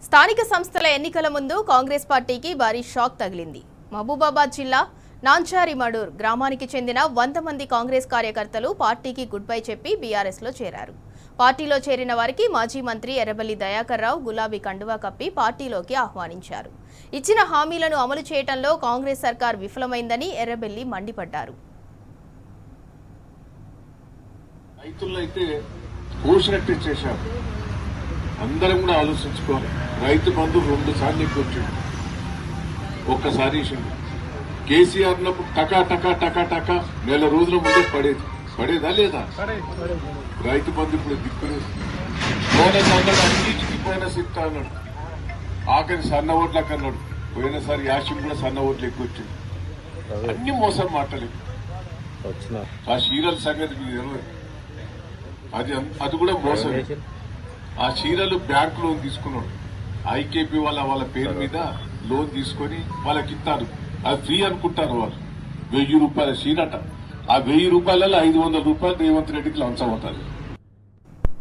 స్థానిక సంస్థల ఎన్నికల ముందు కాంగ్రెస్ పార్టీకి భారీ షాక్ తగిలింది. మహబూబాబాద్ జిల్లా నాంచారిమడూర్ గ్రామానికి చెందిన 100 మంది కాంగ్రెస్ కార్యకర్తలు పార్టీకి గుడ్ బై చెప్పి బీఆర్ఎస్ లో చేరారు. పార్టీలో చేరిన వారికి మాజీ మంత్రి ఎర్రబెల్లి దయాకర్ రావు గులాబీ కండువా కప్పి పార్టీలోకి ఆహ్వానించారు. ఇచ్చిన హామీలను అమలు చేయడంలో కాంగ్రెస్ సర్కార్ విఫలమైందని ఎర్రబెల్లి మండిపడ్డారు. అందరం కూడా ఆలోచించుకోవాలి. రైతు బంధు 2 సార్లు ఎక్కువచ్చింది. ఒక్కసారి కేసీఆర్ ఉన్నప్పుడు టకా టకా టకా టకా నెల రోజుల ముందే పడేదా లేదా? రైతు బంధు ఇప్పుడు దిక్కులేదు. బోనస్ అన్నాడు, అన్నిటికీ బోనస్ ఇస్తా అన్నాడు. ఆఖరి సన్న ఓట్లకు అన్నాడు. పోయినసారి యాషిం కూడా సన్న ఓట్లు ఎక్కువ వచ్చింది. అన్ని మోసం మాటలేదు. ఆ చీరల సంగతి మీకు తెలియదు. అది కూడా మోసం. ఆ చీరలు బ్యాంక్ లోన్ తీసుకున్నాడు. ఐకేపీ వాళ్ళ పేరు మీద లోన్ తీసుకొని వాళ్ళకి ఇస్తారు. అది ఫ్రీ అనుకుంటారు. వాళ్ళు 1000 రూపాయల చీరట. ఆ 1000 రూపాయలలో 500 రూపాయలు రేవంత్ రెడ్డికి లంచం అవుతారు.